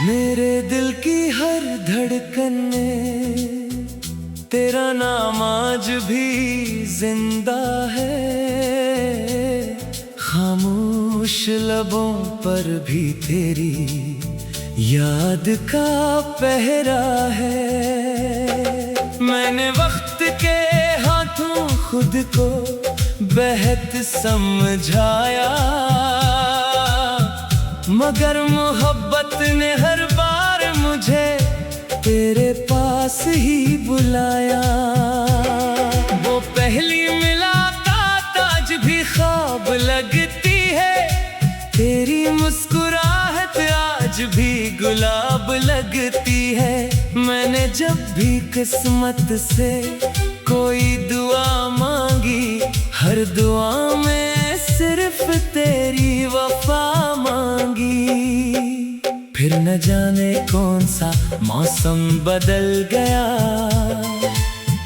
मेरे दिल की हर धड़कन में तेरा नाम आज भी जिंदा है। खामोश लबों पर भी तेरी याद का पहरा है। मैंने वक्त के हाथों खुद को बेहद समझाया, मगर मोहब्बत ने हर बार मुझे तेरे पास ही बुलाया। वो पहली मुलाकात आज भी ख्वाब लगती है, तेरी मुस्कुराहट आज भी गुलाब लगती है। मैंने जब भी किस्मत से कोई दुआ मांगी, हर दुआ में सिर्फ तेरी वफा मांगी। फिर न जाने कौन सा मौसम बदल गया,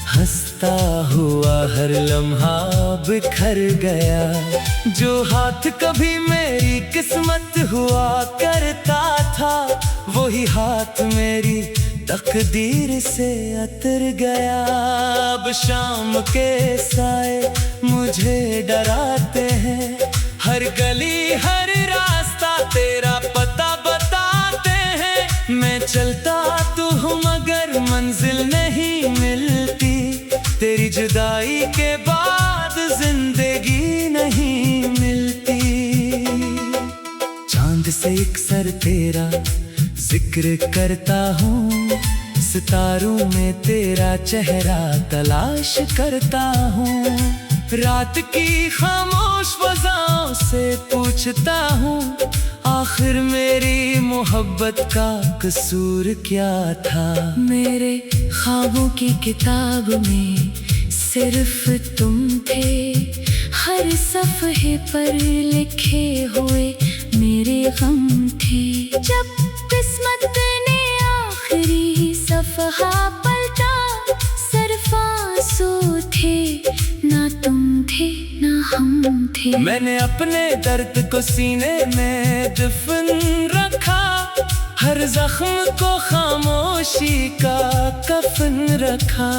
हंसता हुआ हर लम्हा बिखर गया। जो हाथ कभी मेरी किस्मत हुआ करता था, वही हाथ मेरी तकदीर से अतर गया। अब शाम के साए मुझे डराते हैं, हर गली हर रास्ता तेरा पता बताते हैं। मैं चलता तो हूँ मगर मंजिल नहीं मिलती, तेरी जुदाई के बाद जिंदगी नहीं मिलती। चांद से एक सर तेरा जिक्र करता हूँ, सितारों में तेरा चेहरा तलाश करता हूँ। रात की खामोश फज़ाओं से पूछता हूँ, आखिर मेरी मोहब्बत का कसूर क्या था। मेरे ख्वाबों की किताब में सिर्फ तुम थे, हर सफ़हे पर लिखे हुए मेरे गम थे। जब किस्मत ने आखिरी सफ़हा पलटा, सिर्फ आंसू थे, ना तुम थे ना हम थे। मैंने अपने दर्द को सीने में दफन रखा, हर जख्म को खामोशी का कफन रखा।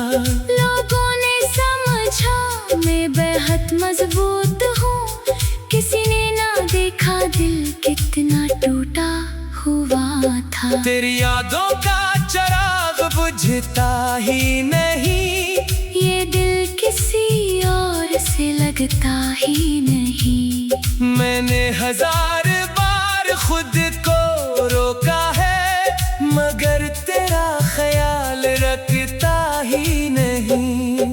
लोगों ने समझा मैं बेहद मजबूत हूँ, किसी ने ना देखा दिल कितना टूटा हुआ था। तेरी यादों का चिराग बुझता ही नहीं, ये दिल किसी और से लगता ही नहीं। मैंने हजार बार खुद को रोका है, मगर तेरा ख्याल रखता ही नहीं।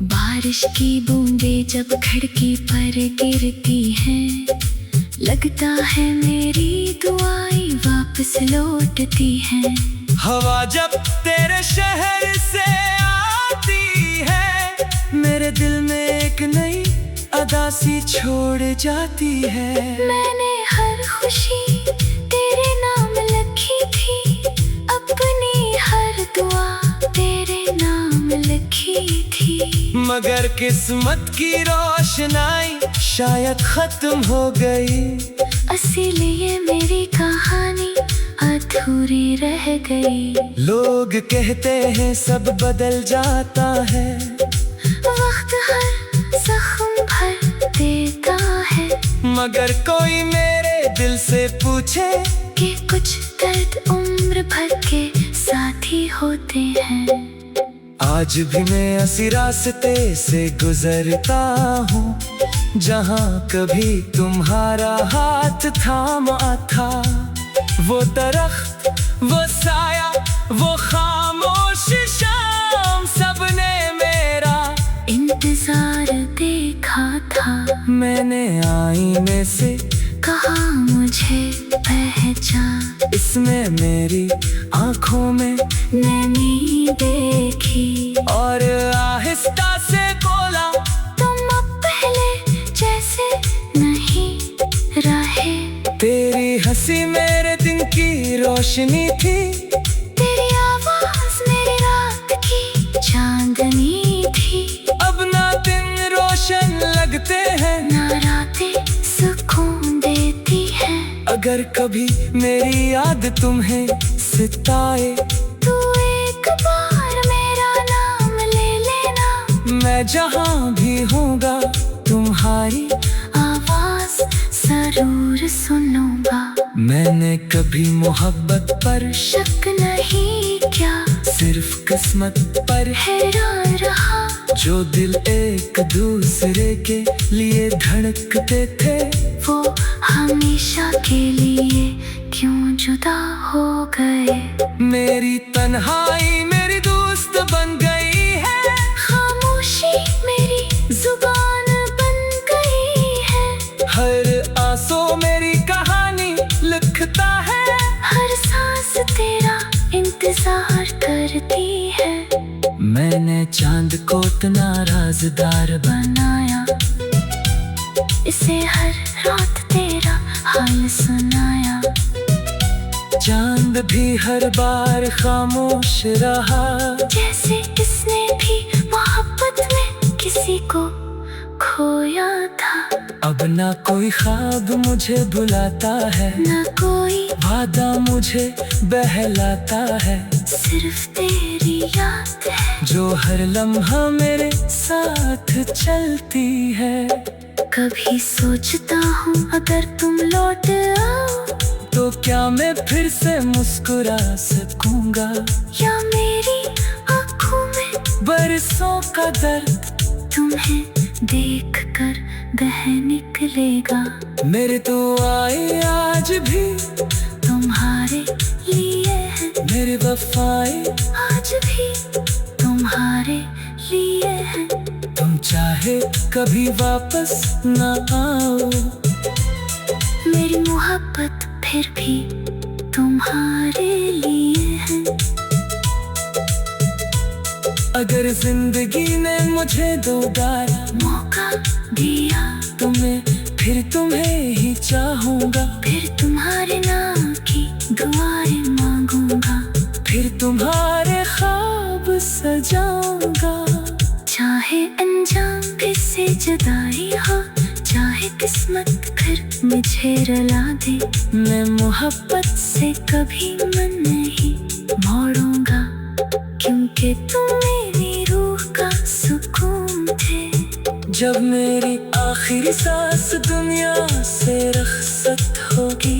बारिश की बूंदें जब खिड़की पर गिरती हैं, लगता है मेरी दुआएं वापस लौटती हैं। हवा जब तेरे शहर से आती है, मेरे दिल में एक नई अदासी छोड़ जाती है। मैंने हर खुशी तेरे नाम लिखी थी, अपनी हर दुआ तेरे नाम लिखी थी। मगर किस्मत की रोशनाई शायद खत्म हो गई, इसीलिए मेरी कहानी अधूरी रह गई। लोग कहते हैं सब बदल जाता है, वक्त हर जख्म भर देता है। मगर कोई मेरे दिल से पूछे कि कुछ दर्द उम्र भर के साथी होते हैं। आज भी मैं ऐसी रास्ते से गुजरता हूँ, जहाँ कभी तुम्हारा हाथ थामा था। वो दरख्त, वो साया, वो खामोश शाम, सबने मेरा इंतजार देखा था। मैंने आईने से कहा मुझे पहचान, इसमें मेरी आँखों में नैनी देखी और आहिस्ता से बोला, तुम अब पहले जैसे नहीं रहे। तेरी हंसी मेरे दिन की रोशनी थी, तेरी आवाज मेरी रात की चांदनी थी। अब ना दिन रोशन लगते हैं, ना रातें सुकून देती हैं। अगर अगर कभी मेरी याद तुम्हें सताए, तू एक बार मेरा नाम ले लेना। मैं जहाँ भी होऊंगा तुम्हारी आवाज जरूर सुनूंगा। मैंने कभी मोहब्बत पर शक नहीं क्या, सिर्फ किस्मत पर हैरान रहा। जो दिल एक दूसरे के लिए धड़कते थे, वो हमेशा के लिए क्यों जुदा हो गए। मेरी तन्हाई मेरी दोस्त बन गई है। खामोशी मेरी जुबान बन गई है। हर आंसू मेरी कहानी लिखता है। हर सांस तेरा इंतजार करती है। मैंने चांद को इतना राज़दार बनाया, इसे हर रात तेरा हाल सुनाया। चांद भी हर बार खामोश रहा, जैसे इसने भी मोहब्बत में किसी को खोया था। अब ना कोई ख्वाब मुझे बुलाता है, न कोई वादा मुझे बहलाता है। सिर्फ तेरी याद है जो हर लम्हा मेरे साथ चलती है। कभी सोचता हूँ अगर तुम लौट आओ, तो क्या मैं फिर से मुस्कुरा सकूंगा, या मेरी आँखों में बरसों का दर्द तुम्हें देख कर बह निकलेगा। मेरे तो आए आज भी तुम्हारे लिए है, मेरे वफाए आज भी तुम्हारे लिए है। तुम चाहे कभी वापस न आओ, मेरी मोहब्बत फिर भी तुम्हारे लिए है। अगर जिंदगी ने मुझे दोबारा मौका दिया फिर तुम्हें ही चाहूंगा। फिर तुम्हारे नाम की दुआएं मांगूंगा। फिर तुम्हारे ख्वाब सजाऊंगा। चाहे अंजाम फिर से जुदाई हो, चाहे किस्मत फिर मुझे रुला दे, मैं मोहब्बत से कभी मन नहीं मोड़ूंगा, क्योंकि तुम मेरी रूह का सुकून थे। जब मेरी आखिरी सांस दुनिया से रुखसत होगी,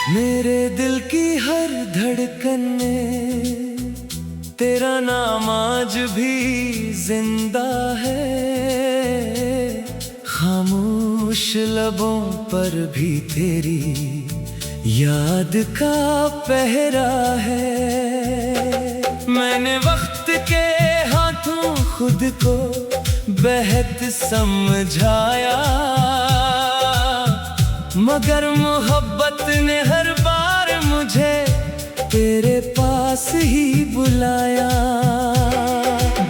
मेरे दिल की हर धड़कन में तेरा नाम आज भी जिंदा है। खामोश लबों पर भी तेरी याद का पहरा है। मैंने वक्त के हाथों खुद को बेहद समझाया, मगर मोहब्बत ने हर बार मुझे तेरे पास ही बुलाया।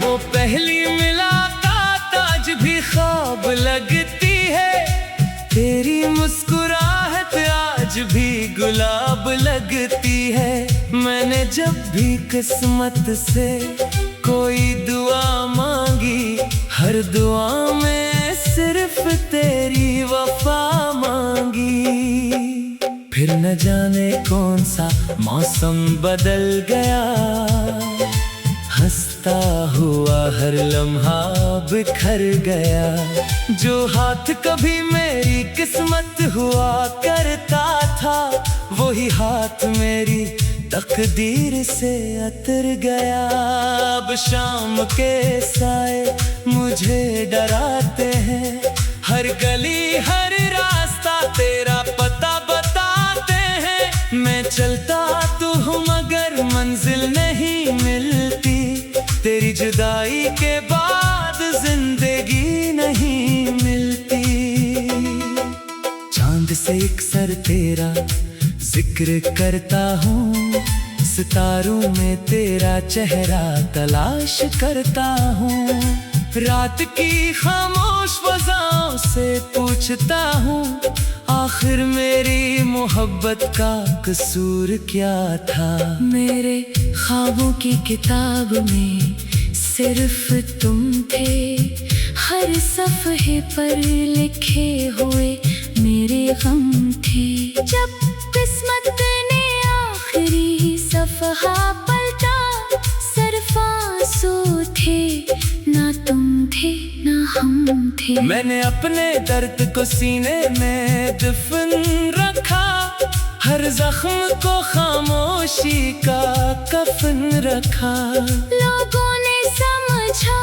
वो पहली मुलाकात आज भी ख्वाब लगती है, तेरी मुस्कुराहट आज भी गुलाब लगती है। मैंने जब भी किस्मत से कोई दुआ मांगी, हर दुआ में सिर्फ तेरी वफा मांगी। फिर न जाने कौन सा मौसम बदल गया, हंसता हुआ हर लम्हा बिखर गया। जो हाथ कभी मेरी किस्मत हुआ करता था, वही हाथ मेरी तकदीर से अतर गया। अब शाम के साए मुझे डराते हैं, हर गली हर रास्ता तेरा पता बताते हैं। मैं चलता तो हूँ मगर मंजिल नहीं मिलती, तेरी जुदाई के बाद जिंदगी नहीं मिलती। चांद से एक सर तेरा जिक्र करता हूँ, सितारों में तेरा चेहरा तलाश करता हूँ। रात की खामोश फज़ाओं से पूछता हूँ, आखिर मेरी मोहब्बत का कसूर क्या था। मेरे ख्वाबों की किताब में सिर्फ तुम थे, हर सफ़हे पर लिखे हुए मेरे गम थे। जब किस्मत ने आखिरी सफ़हा पलटा, सिर्फ आंसू थे, ना तुम थे ना हम थे। मैंने अपने दर्द को सीने में दफन रखा, हर जख्म को खामोशी का कफन रखा। लोगों ने समझा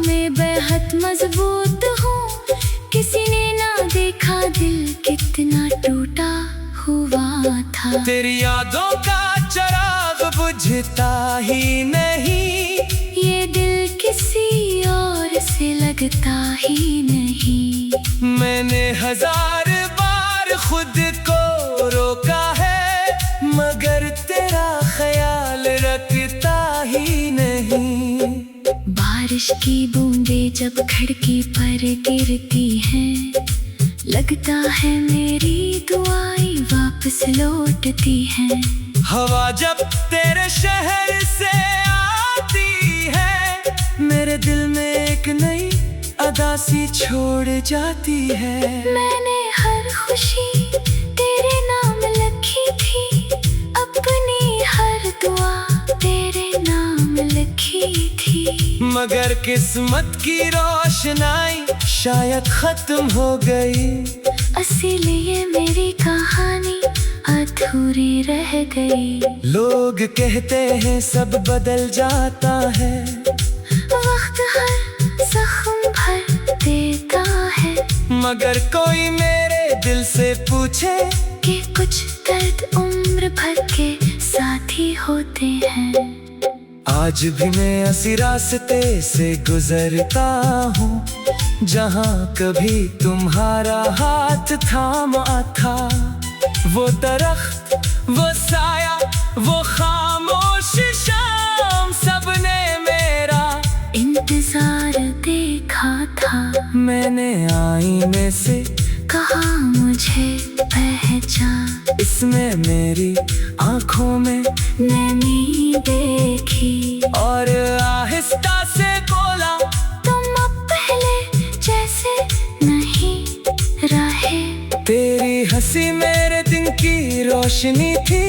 मैं बेहद मजबूत हूँ, किसी ने ना देखा दिल कितना टूटा हुआ था। तेरी यादों का चिराग बुझता ही नहीं, ये दिल किसी और से लगता ही नहीं। मैंने 1000 बार खुद को रोका है, मगर तेरा ख्याल रखता ही नहीं। बारिश की बूंदें जब खिड़की पर गिरती हैं, लगता है मेरी दुआएं वापस लौटती हैं। हवा जब तेरे शहर से आती है, मेरे दिल में एक नई अदा सी छोड़ जाती है। मैंने हर खुशी तेरे नाम लिखी थी, अपनी हर दुआ तेरे नाम लिखी थी। मगर किस्मत की रोशनाई शायद खत्म हो गई, इसीलिए मेरी कहानी अधूरी रह गई। लोग कहते हैं सब बदल जाता है, वक्त हर जख्म भर देता है, मगर कोई मेरे दिल से पूछे कि कुछ दर्द उम्र भर के साथी होते हैं। आज भी मैं ऐसी रास्ते से गुजरता हूँ, जहाँ कभी तुम्हारा हाथ थामा था। वो दरख्त, वो साया, वो खामोश शाम, सबने मेरा इंतजार देखा था। मैंने आईने से कहा मुझे पहचान, इसमें मेरी आंखों में नमी देखी, और आहिस्ता से बोला, तुम अब पहले जैसे नहीं रहे। तेरी हंसी मेरे दिन की रोशनी थी,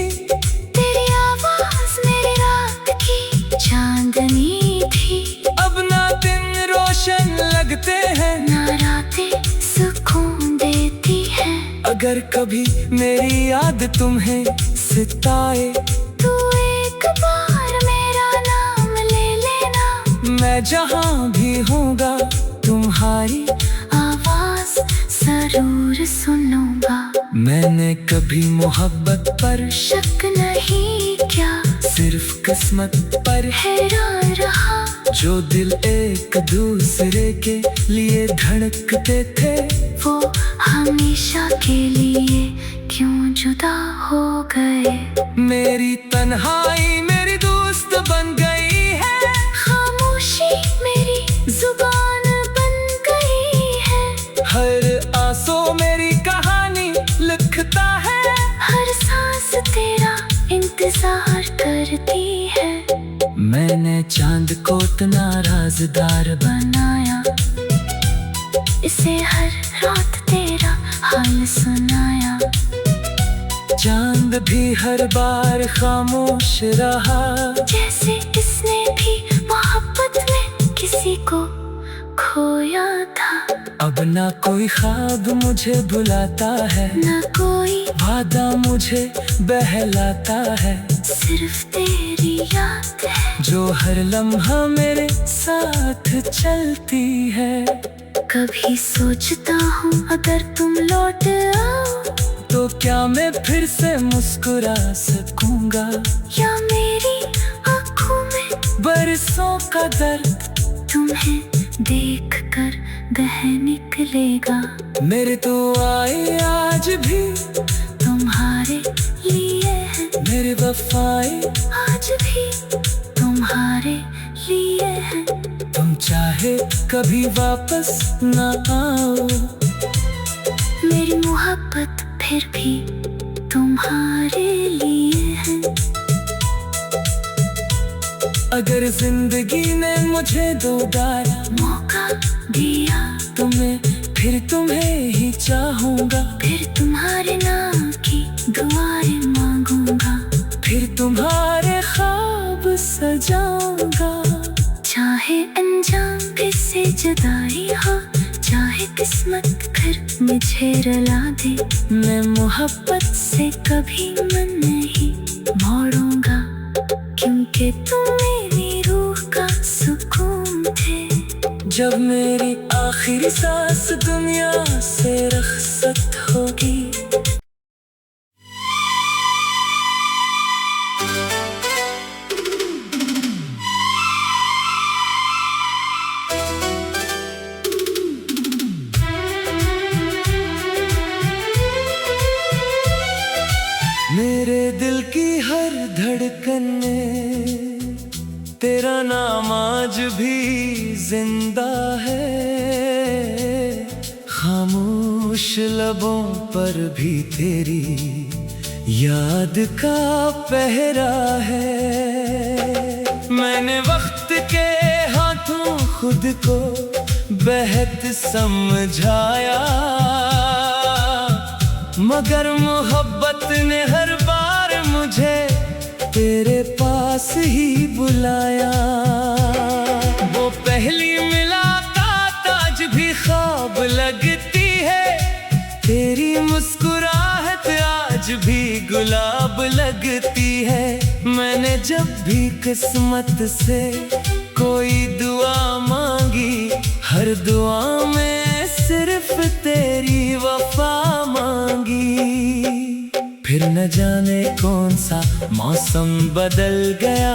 तेरी आवाज मेरी रात की चांदनी थी। अब ना दिन रोशन लगते हैं, ना रातें सुकून देती हैं। अगर कभी मेरी याद तुम्हें सताए, तू एक बार मेरा नाम ले लेना, मैं जहाँ भी होऊंगा तुम्हारी आवाज जरूर सुनूंगा। मैंने कभी मोहब्बत पर शक नहीं क्या, सिर्फ किस्मत पर हैरान रहा। जो दिल एक दूसरे के लिए धड़कते थे, वो हमेशा के लिए क्यों जुदा हो गए। मेरी तन्हाई मेरी दोस्त बन गई है, खामोशी मेरी जुबान बन गई है। हर आंसू मेरी कहानी लिखता है, हर सांस तेरा इंतजार करती है। मैंने चांद को इतना राज़दार बनाया, इसे हर रात तेरा हाल सुनाया। चांद भी हर बार खामोश रहा, जैसे इसने भी मोहब्बत में किसी को खोया था। अब ना कोई ख्वाब मुझे बुलाता है, न कोई वादा मुझे बहलाता है, सिर्फ तेरी याद है जो हर लम्हा मेरे साथ चलती है। कभी सोचता हूँ अगर तुम लौट आओ, तो क्या मैं फिर से मुस्कुरा सकूंगा, या मेरी आँखों में बरसों का दर्द तुम्हें देख कर बह निकलेगा। मेरे तो आए आज भी तुम्हारे लिए है, मेरे वफाई आज भी तुम्हारे लिए है। तुम चाहे कभी वापस ना आओ। मेरी मोहब्बत फिर भी तुम्हारे लिए है। अगर जिंदगी ने मुझे दोबारा मौका दिया फिर तुम्हें ही चाहूंगा। फिर तुम्हारे नाम की दुआएं मांगूंगा। फिर तुम्हारे ख्वाब सजाऊंगा। चाहे अंजाम किससे जुदाई हो, चाहे किस्मत फिर मुझे रुला दे, मैं मोहब्बत से कभी मन नहीं मोड़ूंगा। क्योंकि तुम मेरी रूह का सुकून थे। जब मेरी आखिरी सांस दुनिया से रुखसत होगी। मेरे दिल की हर धड़कन में तेरा नाम आज भी जिंदा है। खामोश लबों पर भी तेरी याद का पहरा है। मैंने वक्त के हाथों खुद को बेहद समझाया, मगर मोहब्बत ने हर बार मुझे तेरे पास ही बुलाया। वो पहली मुलाकात आज भी ख्वाब लगती है, तेरी मुस्कुराहट आज भी गुलाब लगती है। मैंने जब भी किस्मत से कोई दुआ मांगी, हर दुआ में सिर्फ तेरी वफा मांगी। फिर न जाने कौन सा मौसम बदल गया,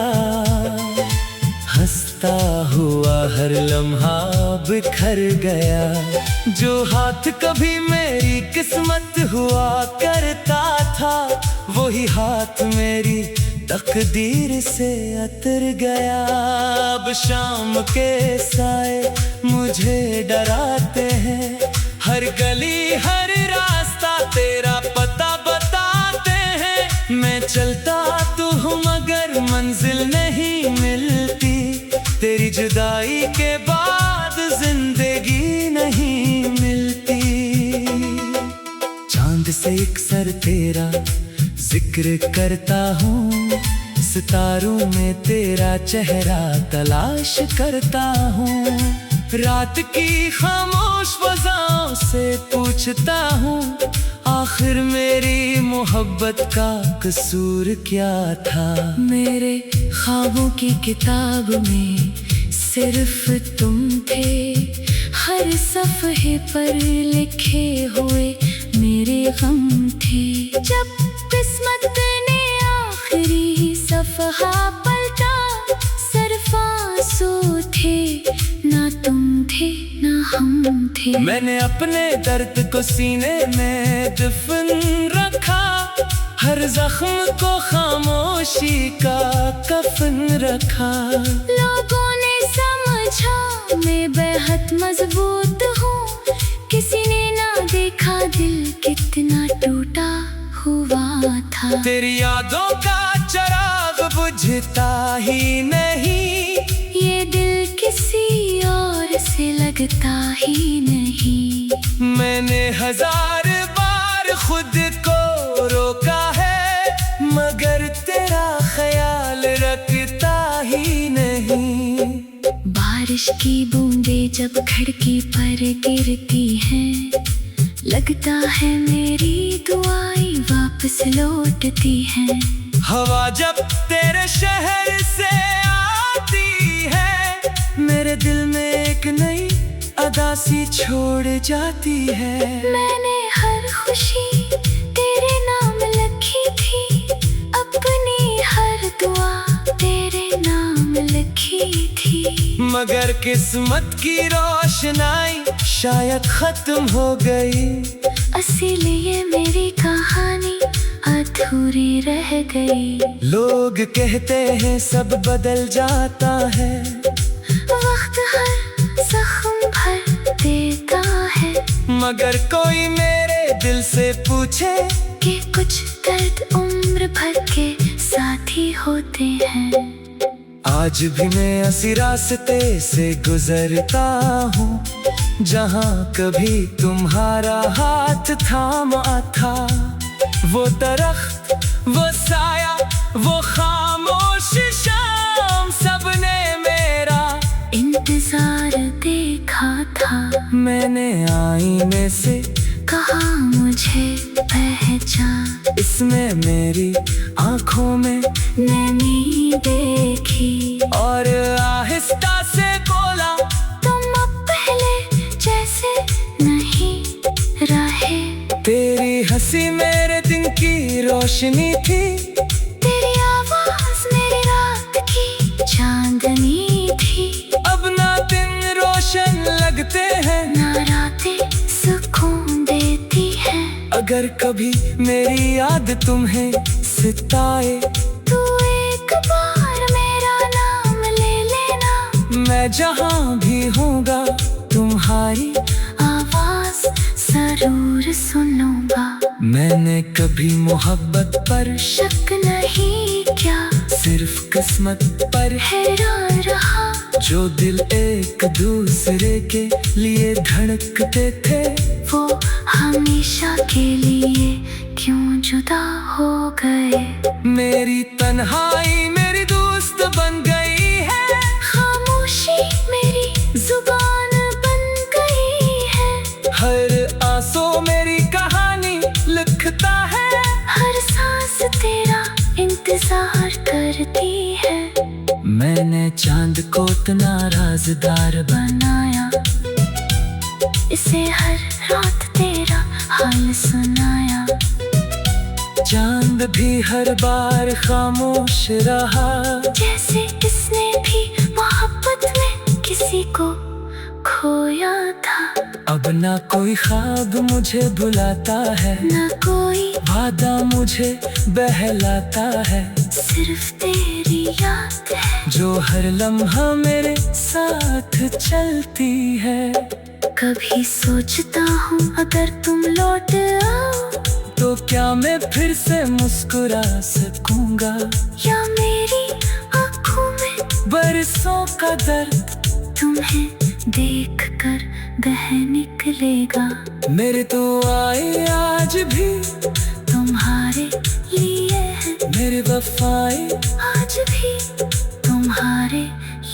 हंसता हुआ हर लम्हा बिखर गया। जो हाथ कभी मेरी किस्मत हुआ करता था, वही हाथ मेरी तकदीर से अतर गया। अब शाम के साए मुझे डराते हैं, हर गली हर रास्ता तेरा पता बताते हैं। मैं चलता तो हूँ मगर मंजिल नहीं मिलती, तेरी जुदाई के बाद जिंदगी नहीं मिलती। चांद से एक सर तेरा जिक्र करता हूँ, सितारों में तेरा चेहरा तलाश करता हूँ। रात की खामोश फज़ाओं से पूछता हूँ, आखिर मेरी मोहब्बत का कसूर क्या था। मेरे ख्वाबों की किताब में सिर्फ तुम थे, हर सफ़हे पर लिखे हुए मेरे गम थे। जब किस्मत ने आखिरी सफ़हा पलटा, सिर्फ आंसू थे, ना तुम थे ना हम थे। मैंने अपने दर्द को सीने में दफन रखा, हर जख्म को खामोशी का कफन रखा। लोगों ने समझा मैं बेहद मजबूत हूँ, किसी ने ना देखा दिल कितना टूटा हुआ था। तेरी यादों का चिराग बुझता ही नहीं, ये दिल किसी और से लगता ही नहीं। मैंने हजार बार खुद को रोका है, मगर तेरा ख्याल रखता ही नहीं। बारिश की बूंदें जब खिड़की पर गिरती हैं, लगता है मेरी दुआएं वापस लौटती हैं। हवा जब तेरे शहर से आती है, मेरे दिल में एक नई अदा सी छोड़ जाती है। मैंने हर खुशी तेरे नाम लिखी थी, अपनी हर दुआ तेरे नाम लिखी थी। मगर किस्मत की रोशनाई शायद खत्म हो गई, इसीलिए मेरी कहानी अधूरी रह गई। लोग कहते हैं सब बदल जाता है, वक्त हर मगर कोई मेरे दिल से पूछे कि कुछ दर्द उम्र भर के साथी होते हैं। आज भी मैं ऐसी रास्ते से गुजरता हूँ जहाँ कभी तुम्हारा हाथ थामा था। वो दरख्त, वो साया, वो खामोश शाम, सबने मेरा इंतजार देखा था। मैंने आईने से कहा मुझे पहचान, इसमें मेरी आंखों में नैनी देखी और आहिस्ता से बोला, तुम अब पहले जैसे नहीं रहे। तेरी हंसी मेरे दिन की रोशनी थी, तेरी आवाज मेरी रात की चांदनी थी। अब ना दिन रोशन लगते हैं, ना रातें सुकून देती हैं। अगर कभी मेरी याद तुम्हें सताए, तू एक बार मेरा नाम ले लेना। मैं जहाँ भी होऊंगा तुम्हारी आवाज जरूर सुनूंगा। मैंने कभी मोहब्बत पर शक नहीं क्या, सिर्फ किस्मत पर हैरान रहा। जो दिल एक दूसरे के लिए धड़कते थे, वो हमेशा के लिए क्यों जुदा हो गए। मेरी तन्हाई मेरी दोस्त बन गई है, खामोशी मेरी जुबान बन गई है। हर आंसू मेरी कहानी लिखता है, हर सांस तेरा इंतजार करती है। मैंने चांद को इतना राज़दार बनाया, इसे हर रात तेरा हाल सुनाया। चांद भी हर बार खामोश रहा, जैसे इसने भी मोहब्बत में किसी को खोया था। अब ना कोई ख्वाब मुझे बुलाता है, न कोई वादा मुझे बहलाता है, सिर्फ तेरी याद है जो हर लम्हा मेरे साथ चलती है। कभी सोचता हूँ अगर तुम लौट आओ, तो क्या मैं फिर से मुस्कुरा सकूंगा, या मेरी आँखों में बरसों का दर्द तुम्हें देख कर बह निकलेगा। मेरे तो आए आज भी तुम्हारे लिए है, मेरे वफाई आज भी तुम्हारे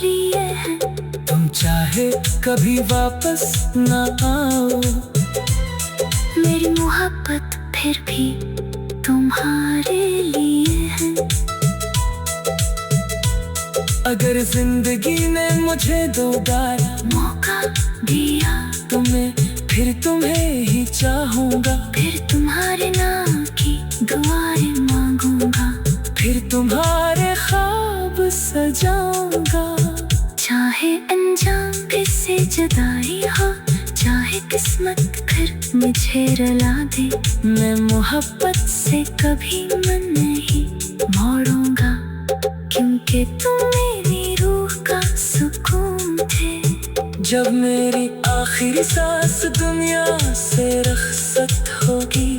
लिए है। तुम चाहे कभी वापस ना आओ, मेरी मोहब्बत फिर भी तुम्हारे लिए है। अगर जिंदगी ने मुझे दोबारा मौका दिया तो मैं फिर तुम्हें ही चाहूंगा, फिर तुम्हारे नाम की दुआएं मांगूंगा। फिर तुम्हारे ख्वाब सजाऊंगा। चाहे अंजाम किससे जुदाई हो, चाहे किस्मत फिर मुझे रुला दे, मैं मोहब्बत से कभी मन नहीं मोड़ूंगा। क्योंकि तुम मेरी रूह का सुकून थे। जब मेरी आखिरी सांस दुनिया से रखसत होगी,